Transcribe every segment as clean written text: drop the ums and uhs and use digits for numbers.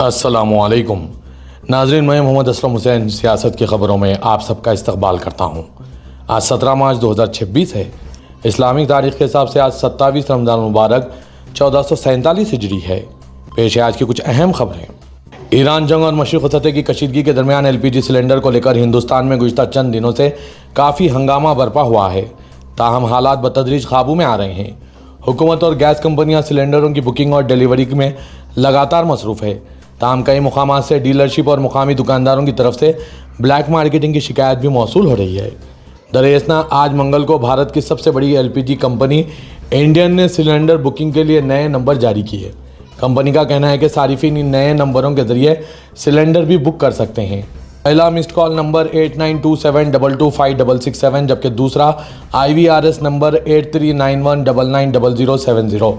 अस्सलामुअलैकुम नाज़रीन, मैं मोहम्मद असलम हुसैन सियासत की ख़बरों में आप सबका इस्तकबाल करता हूँ। आज 17 मार्च 2026 है। इस्लामी तारीख़ के हिसाब से आज 27 रमज़ान मुबारक 1447 हिजरी है। पेश है आज की कुछ अहम खबरें। ईरान जंग और मशरिक़ सतह की कशीदगी के दरमियान LPG सिलेंडर को लेकर हिंदुस्तान में गुज़िश्ता चंद दिनों से काफ़ी हंगामा बरपा हुआ है। ताहम हालात बतदरीज काबू में आ रहे हैं। हुकूमत और गैस कंपनियां सिलेंडरों की बुकिंग और डिलीवरी में लगातार मसरूफ़ है। ताहम कई मुकामात से डीलरशिप और मुकामी दुकानदारों की तरफ से ब्लैक मार्केटिंग की शिकायत भी मौसूल हो रही है। दरअसल आज मंगल को भारत की सबसे बड़ी LPG कंपनी इंडियन ने सिलेंडर बुकिंग के लिए नए नंबर जारी किए। कंपनी का कहना है कि सारिफिन इन नए नंबरों के जरिए सिलेंडर भी बुक कर सकते हैं। पहला मिस्ड कॉल नंबर 8927225667 जबकि दूसरा IVRS नंबर 8391990070।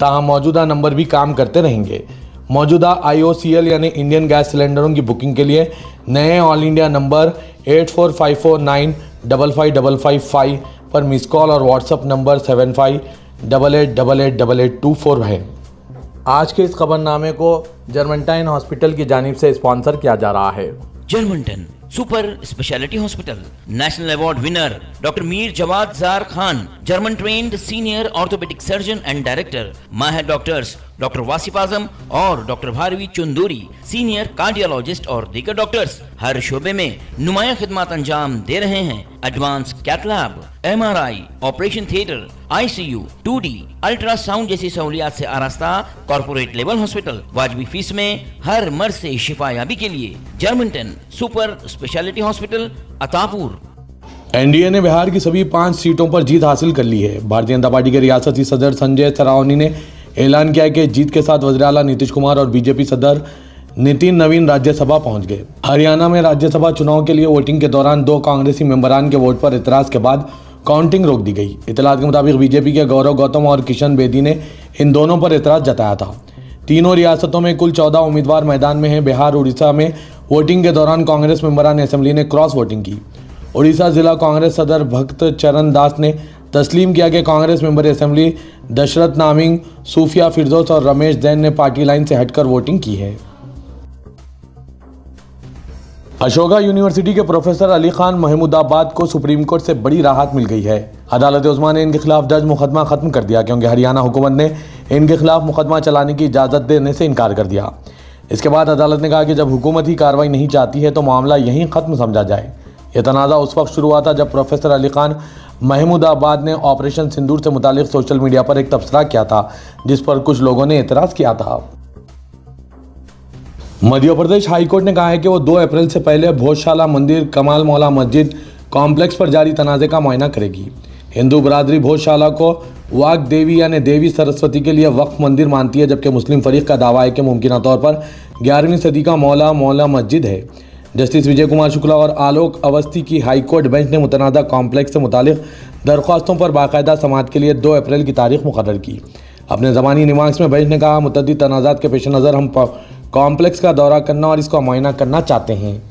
ताहम मौजूदा नंबर भी काम करते रहेंगे। मौजूदा IOCL यानी इंडियन गैस सिलेंडरों की बुकिंग के लिए नए ऑल इंडिया नंबर 8454955555 पर मिस कॉल और व्हाट्सएप नंबर 7588888824 है। आज के इस खबरनामे को जर्मनटाइन हॉस्पिटल की जानिब से स्पॉन्सर किया जा रहा है। Germanten super speciality hospital, national award winner doctor Mir Jawad Jar Khan, German trained senior orthopaedic surgeon and director, माहिर डॉक्टर्स डॉक्टर वासिफ आजम और doctor Bharvi Chunduri, senior cardiologist और दीगर डॉक्टर्स हर शोबे में नुमाया खिदमत अंजाम दे रहे हैं। Advance cath lab, MRI, operation theatre, ICU, 2D, ultrasound जैसी सहूलियात से आरास्ता कॉर्पोरेट लेवल हॉस्पिटल, वाजबी फीस में हर मर्ज से शिफायाबी के लिए Germanten super speciality hospital, Attapur. NDA ने बिहार की सभी 5 सीटों पर जीत हासिल कर ली है। भारतीय जनता पार्टी के रियासती सदर संजय सरावनी ने ऐलान किया कि जीत के साथ वज़ीर आला नीतीश कुमार और BJP सदर नितिन नवीन राज्यसभा पहुंच गए। हरियाणा में राज्यसभा चुनाव के लिए वोटिंग के दौरान 2 कांग्रेसी मेंबरान के वोट पर इतराज़ के बाद काउंटिंग रोक दी गई। इतलात के मुताबिक BJP के गौरव गौतम और किशन बेदी ने इन दोनों पर इतराज़ जताया था। तीनों रियासतों में कुल 14 उम्मीदवार मैदान में हैं। बिहार उड़ीसा में वोटिंग के दौरान कांग्रेस मेंबरान असेंबली ने क्रॉस वोटिंग की। उड़ीसा जिला कांग्रेस सदर भक्त चरण दास ने तस्लीम किया कि कांग्रेस मेंबर असेंबली दशरथ नामिंग, सूफिया फिरदौस और रमेश जैन ने पार्टी लाइन से हटकर वोटिंग की है। अशोका यूनिवर्सिटी के प्रोफेसर अली खान महमूदाबाद को सुप्रीम कोर्ट से बड़ी राहत मिल गई है। अदालत उस्मा ने इनके खिलाफ दर्ज मुकदमा खत्म कर दिया क्योंकि हरियाणा हुकूमत ने इनके खिलाफ मुकदमा चलाने की इजाज़त देने से इनकार कर दिया। इसके बाद अदालत ने कहा कि जब हुकूमत ही कार्रवाई नहीं चाहती है तो मामला यहीं ख़त्म समझा जाए। यह तनाज़ा उस वक्त शुरू हुआ था जब प्रोफेसर अली खान महमूदाबाद ने ऑपरेशन सिंदूर से मुतालिक सोशल मीडिया पर एक तबसरा किया था जिस पर कुछ लोगों ने एतराज़ किया था। मध्य प्रदेश हाईकोर्ट ने कहा है कि वो 2 अप्रैल से पहले भोजशाला मंदिर कमाल मौला मस्जिद कॉम्प्लेक्स पर जारी तनाज़े का मुआयना करेगी। हिंदू बरादरी भोजशाला को वाक देवी यानी देवी सरस्वती के लिए वक्फ मंदिर मानती है, जबकि मुस्लिम फरीक का दावा है कि मुमकिन तौर पर 11वीं सदी का मौला मस्जिद है। जस्टिस विजय कुमार शुक्ला और आलोक अवस्थी की हाईकोर्ट बेंच ने मुतनाज़ा कॉम्प्लेक्स से मुतालिक दरख्वास्तों पर बाकायदा समाअत के लिए 2 अप्रैल की तारीख मुकर्रर की। अपने ज़बानी निमाज़ में बेंच ने कहा, मुतअद्दिद तनाज़ात के पेश नज़र हम कॉम्प्लेक्स का दौरा करना और इसका मुआयना करना चाहते हैं।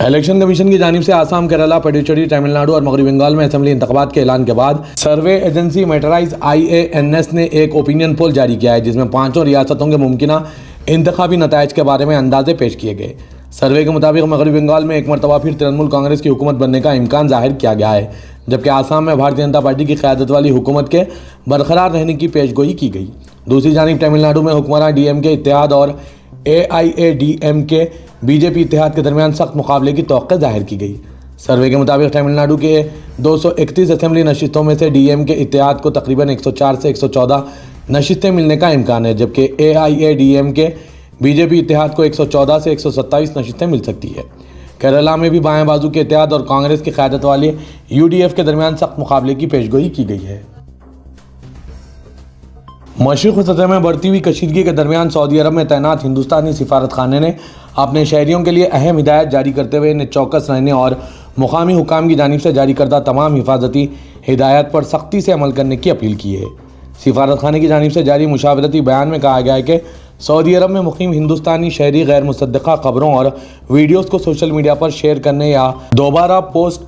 इलेक्शन कमीशन की जानिब से आसाम, केरला, पुडुचेरी, तमिलनाडु और मगरबी बंगाल में असेंबली इंतखाबात के ऐलान के बाद सर्वे एजेंसी मेटराइज IANS ने एक ओपिनियन पोल जारी किया है जिसमें 5 रियासतों के मुमकिना इंतखाबी नताइज के बारे में अंदाजे पेश किए गए। सर्वे के मुताबिक मगरबी बंगाल में एक मरतबा फिर तृणमूल कांग्रेस की हुकूमत बनने का इम्कान जाहिर किया गया है, जबकि आसाम में भारतीय जनता पार्टी की क़यादत वाली हुकूमत के बरकरार रहने की पेशगोई की गई। दूसरी जानिब तमिलनाडु में हुक्मरान DMK इत्तेहाद और AIADMK BJP इत्तेहाद के दरमियान सख्त मुकाबले की तौक़्क़े जाहिर की गई। सर्वे के मुताबिक तमिलनाडु के 231 असेंबली नशिस्तों में से DMK इत्तेहाद को तकरीबन 104 से 114 नशिस्तें मिलने का इम्कान है, जबकि AIADMK BJP इत्तेहाद को 114 से 127 नशिस्तें मिल सकती है। केरला में भी बाएं बाजू के इत्तेहाद और कांग्रेस की क़यादत वाली UDF के दरमियान सख्त मुकाबले की पेशगोई की गई है। मशरिक़ सतह में बढ़ती हुई कशीदगी के दरमियान सऊदी अरब में तैनात हिंदुस्तानी सिफारत खाने ने अपने शहरियों के लिए अहम हिदायत जारी करते हुए इन्हें चौकस रहने और मुकामी हुकाम की जानिब से जारी करदा तमाम हिफाजती हिदायत पर सख्ती से अमल करने की अपील की है। सिफारत खाने की जानिब से जारी मुशावरती बयान में कहा गया है कि सऊदी अरब में मुकीम हिंदुस्तानी शहरी गैर मुसद्दक़ा खबरों और वीडियोज़ को सोशल मीडिया पर शेयर करने या दोबारा पोस्ट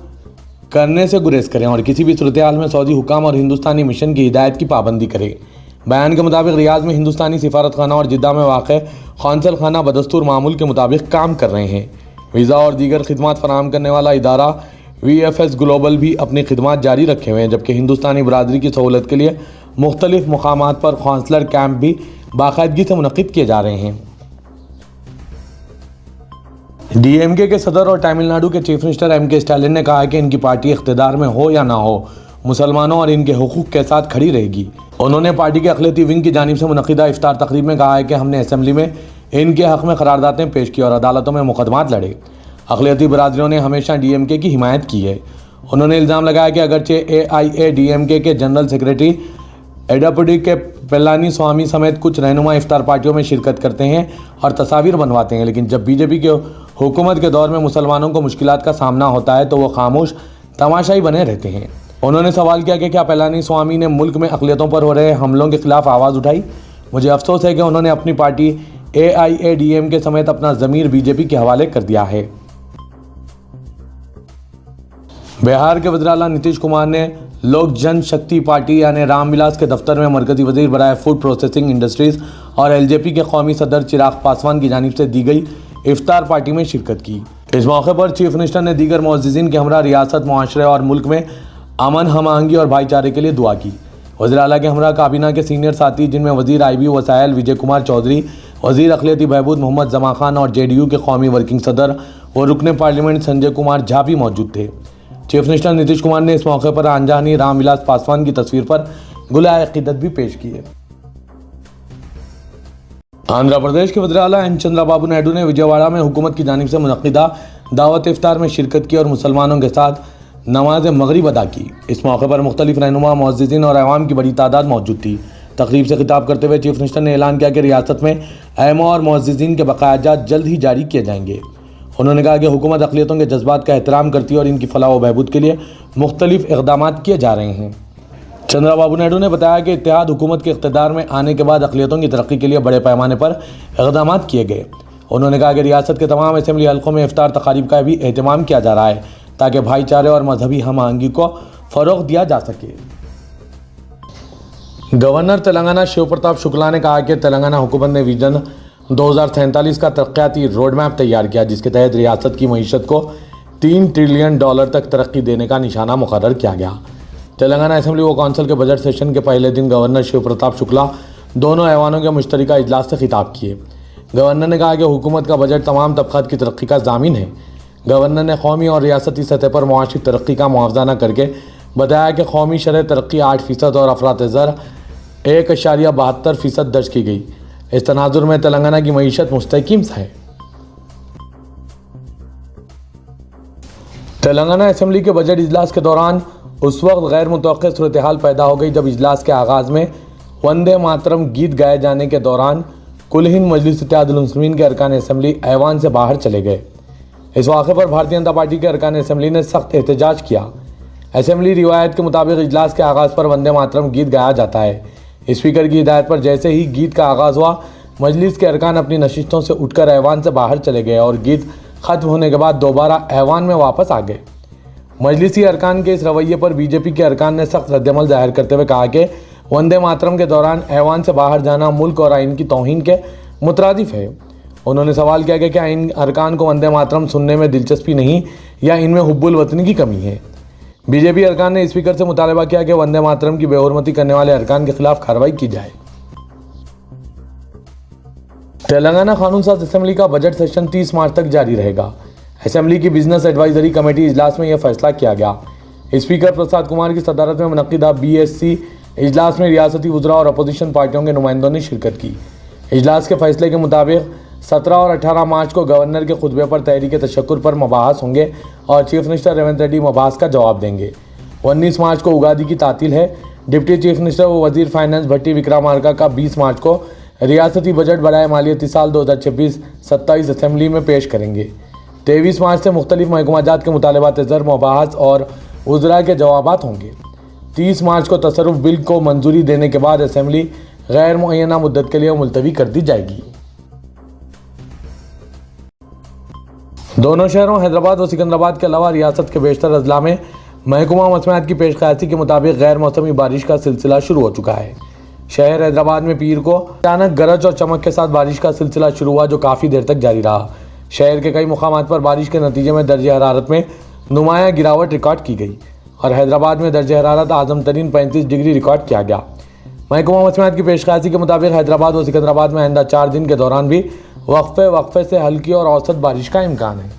करने से गुरेज करें और किसी भी सूरत हाल में सऊदी हुकाम और हिंदुस्तानी मिशन की हिदायत की पाबंदी करें। बयान के मुताबिक रियाद में हिंदुस्तानी सिफारत खाना और जिद्दा में वाक़ कौंसल खाना बदस्तूर मामूल के मुताबिक काम कर रहे हैं। वीज़ा और दीगर खिदमात फराहम करने वाला इदारा VFS ग्लोबल भी अपनी खिदमात जारी रखे हुए हैं, जबकि हिंदुस्तानी बरादरी की सहूलत के लिए मुख्तलिफ मुकामात पर कौंसलर कैंप भी बाकायदगी से मुनक़िद किए जा रहे हैं। DMK के सदर और तमिलनाडु के चीफ मिनिस्टर MK स्टालिन ने कहा है कि इनकी पार्टी इख्तिदार में हो या ना हो, मुसलमानों और इनके हुकूक के साथ खड़ी रहेगी। उन्होंने पार्टी के अक़लियती विंग की जानिब से मुनक़िदा इफ्तार तकरीब में कहा है कि हमने असम्बली में इनके हक़ में करारदादें पेश की और अदालतों में मुकदमात लड़े। अक़लियती बरादरियों ने हमेशा DMK की हिमायत की है। उन्होंने इल्ज़ाम लगाया कि अगरचे AIADMK के जनरल सेक्रेटरी एडापुडी के पेलानी स्वामी समेत कुछ रहनुमा इफ्तार पार्टियों में शिरकत करते हैं और तस्वीर बनवाते हैं, लेकिन जब BJP के हुकूमत के दौर में मुसलमानों को मुश्किलात का सामना होता है तो वो खामोश तमाशाई बने रहते हैं। उन्होंने सवाल किया कि क्या पेलानी स्वामी ने मुल्क में अक़लियतों पर हो रहे हमलों के खिलाफ आवाज़ उठाई। मुझे अफसोस है कि उन्होंने अपनी पार्टी AIADMK समेत अपना ज़मीर BJP के हवाले कर दिया है। बिहार के वज़ीर आला नीतीश कुमार ने लोक जनशक्ति पार्टी यानी रामविलास के दफ्तर में मरकजी वज़ीर बराए फूड प्रोसेसिंग इंडस्ट्रीज़ और LJP के कौमी सदर चिराग पासवान की जानिब से दी गई इफ्तार पार्टी में शिरकत की। इस मौके पर चीफ मिनिस्टर ने दीगर मुअज़्ज़िज़ीन के हमरा रियासत, मुआशरे और मुल्क में अमन, हम आहंगी और भाईचारे के लिए दुआ की। वज़ीर आला के हमरा काबीना के सीनियर साथी, जिनमें वज़ीर IB वसाइल विजय कुमार चौधरी, वज़ीर अक़लियती बहबूद मोहम्मद जमा खान और JDU के कौमी वर्किंग सदर व रुकन पार्लियामेंट संजय कुमार झा भी मौजूद थे। चीफ मिनिस्टर नीतीश कुमार ने इस मौके पर अनजानी रामविलास पासवान की तस्वीर पर गुलाए अक़ीदत भी पेश किए। आंध्र प्रदेश के वज़ीर आला N चंद्रबाबू नायडू ने विजयवाड़ा में हुकूमत की जानिब से मुनक़्क़िदा दावत इफ्तार में शिरकत की और मुसलमानों के साथ नमाज मगरिब अदा की। इस मौके पर मुख्तलिफ रहनुमा, मुअज़्ज़िज़ीन और अवाम की बड़ी तादाद मौजूद थी। तकरीब से खिताब करते हुए चीफ मिनिस्टर ने ऐलान किया कि रियासत में अहमा और मुअज़्ज़िज़ीन के बकायाजात जल्द ही जारी किए जाएंगे। उन्होंने कहा कि हुकूमत अक़लियतों के जज्बात का एहतराम करती है और इनकी फलाह व बहबूद के लिए मुख्तलिफ इक़दामात किए जा रहे हैं। चंद्रबाबू नायडू ने बताया कि इत्तेहाद हुकूमत के इक़्तिदार में आने के बाद अक़लियतों की तरक्की के लिए बड़े पैमाने पर इक़दामात किए गए। उन्होंने कहा कि रियासत के तमाम असम्बली हल्कों में इफ्तार तकारीब का भी एहतमाम किया जा रहा है ताकि भाईचारे और मजहबी हम आहंगी को फ़रोग़ दिया जा सके। गवर्नर तेलंगाना शिव प्रताप शुक्ला ने कहा कि तेलंगाना हुकूमत ने विजन 2047 का तरक्याती रोड मैप तैयार किया, जिसके तहत रियासत की मईशत को $3 ट्रिलियन तक तरक्की देने का निशाना मुकर्रर किया गया। तेलंगाना असम्बली व कौंसिल के बजट सेशन के पहले दिन गवर्नर शिव प्रताप शुक्ला दोनों ऐवानों के मुश्तरका इजलास से खिताब किए। गवर्नर ने कहा कि हुकूमत का बजट तमाम तबक़ात की तरक्की का ज़ामिन है। गवर्नर ने कौमी और रियासती सतह पर मुआशी तरक्की का मुआवजा न करके बताया कि कौमी शरह तरक्की 8% और अफरात ज़र 1.72% दर्ज की गई। इस तनाजुर में तेलंगाना की मईशत मुस्तहकम है। तेलंगाना असम्बली के बजट इजलास के दौरान उस वक्त गैर मुतवक्किअ सूरत हाल पैदा हो गई जब इजलास के आगाज़ में वंदे मातरम गीत गाए जाने के दौरान कुल हिंद मजलिस इत्तेहादुल मुस्लिमीन के अरकान असम्बली ऐवान से बाहर चले गए। इस वाक़े पर भारतीय जनता पार्टी के अरकान असम्बली ने सख्त एहतजाज किया। असम्बली रिवायत के मुताबिक इजलास के आगाज़ पर वंदे मातरम गीत गाया जाता है। स्पीकर की हिदायत पर जैसे ही गीत का आगाज़ हुआ, मजलिस के अरकान अपनी नशिस्तों से उठकर ऐवान से बाहर चले गए और गीत ख़त्म होने के बाद दोबारा ऐवान में वापस आ गए। मजलिसी अरकान के इस रवैये पर BJP के अरकान ने सख्त रद्दअमल ज़ाहिर करते हुए कहा कि वंदे मातरम के दौरान ऐवान से बाहर जाना मुल्क और आइन की तौहीन के मुतरादिफ है। उन्होंने सवाल किया कि क्या इन अरकान को वंदे मातरम सुनने में दिलचस्पी नहीं या इनमें हुब्बुल वतनी की कमी है। BJP अरकान ने स्पीकर से मुतालबा किया कि वंदे मातरम की बेहुरमती करने वाले अरकान के खिलाफ कार्रवाई की जाए। तेलंगाना कानून साज असम्बली का बजट सेशन 30 मार्च तक जारी रहेगा। असम्बली की बिजनेस एडवाइजरी कमेटी इजलास में यह फैसला किया गया। स्पीकर प्रसाद कुमार की सदारत में मुनक्किदा BSC इजलास में रियासती वज़रा और अपोजिशन पार्टियों के नुमाइंदों ने शिरकत की। इजलास के फैसले के मुताबिक 17 और 18 मार्च को गवर्नर के खुतबे पर तहरीक तशक्कुर पर मबाहस होंगे और चीफ मिनिस्टर रेवंत रेड्डी मबाहस का जवाब देंगे। 19 मार्च को उगादी की तातील है। डिप्टी चीफ मिनिस्टर व वजीर फाइनेंस भट्टी विक्रमार्का का 20 मार्च को रियासती बजट बढ़ाए मालियती साल 2026-27 असम्बली में पेश करेंगे। 23 मार्च से मुख्तलिफ महकमाजात के मुतालबात ज़र मबाहस और वज़रा के जवाबात होंगे। 30 मार्च को तसर्रुफ बिल को मंजूरी देने के बाद असम्बली गैर मुअय्यना मुद्दत के लिए मुलतवी कर दी जाएगी। दोनों शहरों हैदराबाद और सिकंदराबाद के अलावा रियासत के बेशतर अजला में महकमा मौसमियात की पेशकशी के मुताबिक गैर मौसमी बारिश का सिलसिला शुरू हो चुका है। शहर हैदराबाद में पीर को अचानक गरज और चमक के साथ बारिश का सिलसिला शुरू हुआ जो काफ़ी देर तक जारी रहा। शहर के कई मुकामात पर बारिश के नतीजे में दर्ज हरारत में नुमाया गिरावट रिकॉर्ड की गई और हैदराबाद में दर्ज हरारत आज़म तरीन 35 डिग्री रिकॉर्ड किया गया। महकमा मौसमियात की पेशकशी के मुताबिक हैदराबाद और सिकंदराबाद में आइंदा 4 दिन के दौरान भी वक्फे से हल्की और औसत बारिश का इम्कान है।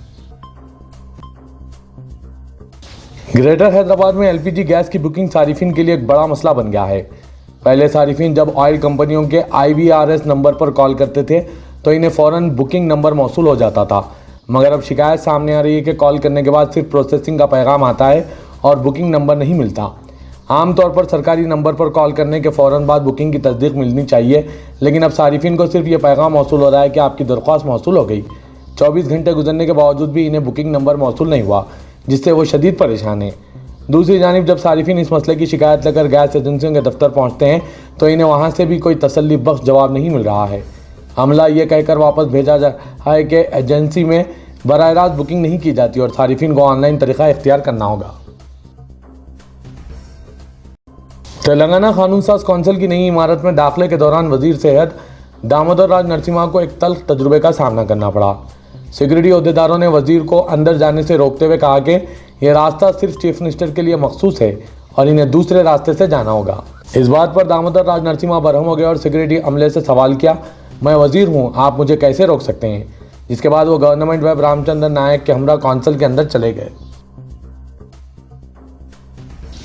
ग्रेटर हैदराबाद में एलपीजी गैस की बुकिंग सारिफिन के लिए एक बड़ा मसला बन गया है। पहले सारिफिन जब ऑयल कंपनियों के IVRS नंबर पर कॉल करते थे तो इन्हें फ़ौरन बुकिंग नंबर मौसूल हो जाता था, मगर अब शिकायत सामने आ रही है कि कॉल करने के बाद सिर्फ प्रोसेसिंग का पैगाम आता है और बुकिंग नंबर नहीं मिलता। आमतौर पर सरकारी नंबर पर कॉल करने के फ़ौरन बाद बुकिंग की तस्दीक मिलनी चाहिए, लेकिन अब सारिफिन को सिर्फ ये पैगाम मौसूल हो रहा है कि आपकी दरख्वास्त मौसूल हो गई। 24 घंटे गुजरने के बावजूद भी इन्हें बुकिंग नंबर मौसूल नहीं हुआ, जिससे वो शदीद परेशान है। दूसरी जानिब जब सारिफिन इस मसले की शिकायत लेकर गैस एजेंसियों के दफ्तर पहुंचते हैं तो इन्हें वहां से भी कोई तसल्ली बख्श जवाब नहीं मिल रहा है। अमला ये कहकर वापस भेजा जा रहा है कि एजेंसी में बराह रास्त बुकिंग नहीं की जाती और सारिफिन को ऑनलाइन तरीका इख्तियार करना होगा। तेलंगाना कानून साज कौंसिल की नई इमारत में दाखिले के दौरान वजीर सेहत दामोदर राज नरसिम्हा को एक तल्ख तजुर्बे का सामना करना पड़ा। सिक्योरिटी अहदेदारों ने वजीर को अंदर जाने से रोकते हुए कहा कि यह रास्ता सिर्फ चीफ मिनिस्टर के लिए मखसूस है और इन्हें दूसरे रास्ते से जाना होगा। इस बात पर दामोदर राज नरसिम्हा बरहम हो गए और सिक्योरिटी अमले से सवाल किया, मैं वजीर हूँ, आप मुझे कैसे रोक सकते हैं? जिसके बाद वो गवर्नमेंट वेब रामचंद्र नायक के हमरा कौंसिल के अंदर चले गए।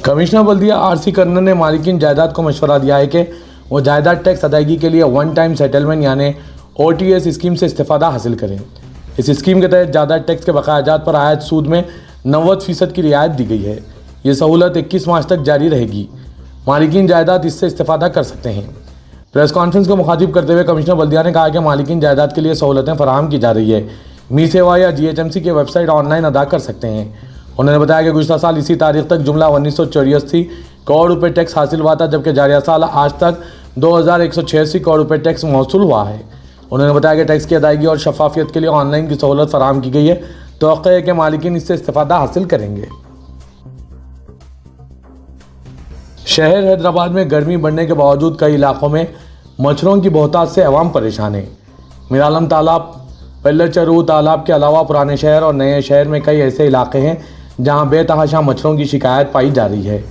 कमिश्नर बल्दिया RC कर्नल ने मालिकीन जायदाद को मशवरा दिया है कि वो जायदाद टैक्स अदायगी के लिए वन टाइम सेटलमेंट यानी OTS स्कीम से इस्तेफादा हासिल करें। इस स्कीम के तहत जायदाद टैक्स के बकायाजात पर आयत सूद में 90% की रियायत दी गई है। ये सहूलत 21 मार्च तक जारी रहेगी। मालिकीन जायदाद इससे इस्तेफादा कर सकते हैं। प्रेस कॉन्फ्रेंस को मुखातिब करते हुए कमिश्नर बल्दिया ने कहा कि मालिकीन जायदाद के लिए सहूलतें फराहम की जा रही है। मी सेवा या GHMC की वेबसाइट ऑनलाइन अदा कर सकते हैं। उन्होंने बताया कि गुज़श्ता साल इसी तारीख तक जुमला 1984 करोड़ रुपये टैक्स हासिल हुआ था, जबकि जारिया साल आज तक 2186 करोड़ रुपये टैक्स मौसूल हुआ है। उन्होंने बताया कि टैक्स की अदायगी और शफाफियत के लिए ऑनलाइन की सहूलत फराहम की गई है, तो है कि मालिकीन इससे इस्तेफादा हासिल करेंगे। शहर हैदराबाद में गर्मी बढ़ने के बावजूद कई इलाकों में मच्छरों की बहुतायत से अवाम परेशान है। मीरालम तालाब, पल्लचरू तालाब के अलावा पुराने शहर और नए शहर में कई ऐसे इलाके हैं जहां बेतहाशा मच्छरों की शिकायत पाई जा रही है।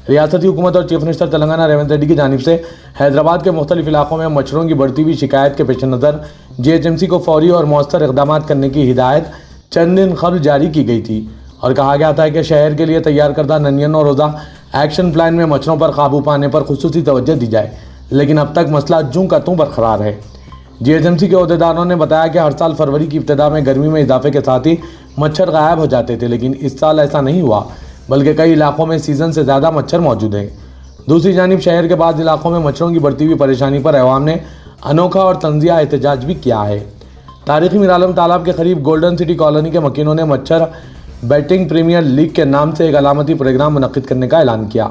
रियासती हुकूमत और चीफ मिनिस्टर तेलंगाना रेवंत रेड्डी की जानिब से हैदराबाद के मुख्तलिफ इलाकों में मच्छरों की बढ़ती हुई शिकायत के पेश नज़र GHMC को फौरी और मौसर इक़दाम करने की हिदायत चंद दिन कबल जारी की गई थी और कहा गया था कि शहर के लिए तैयार करदा ननियन और रोज़ा एक्शन प्लान में मच्छरों पर काबू पाने पर खुसूसी तवज्जो दी जाए, लेकिन अब तक मसला जूं का तूं बरकरार है। GHMC के अहदेदारों ने बताया कि हर साल फरवरी की इब्तिदा में गर्मी में इजाफे के साथ ही मच्छर गायब हो जाते थे, लेकिन इस साल ऐसा नहीं हुआ, बल्कि कई इलाकों में सीज़न से ज़्यादा मच्छर मौजूद हैं। दूसरी जानिब शहर के बाद इलाकों में मच्छरों की बढ़ती हुई परेशानी पर अवाम ने अनोखा और तंजिया एहतजाज भी किया है। तारीखी मीरालम तालाब के करीब गोल्डन सिटी कॉलोनी के मकीनों ने मच्छर बैटिंग प्रीमियर लीग के नाम से एक अलामती प्रोग्राम मुनक्किद करने का ऐलान किया।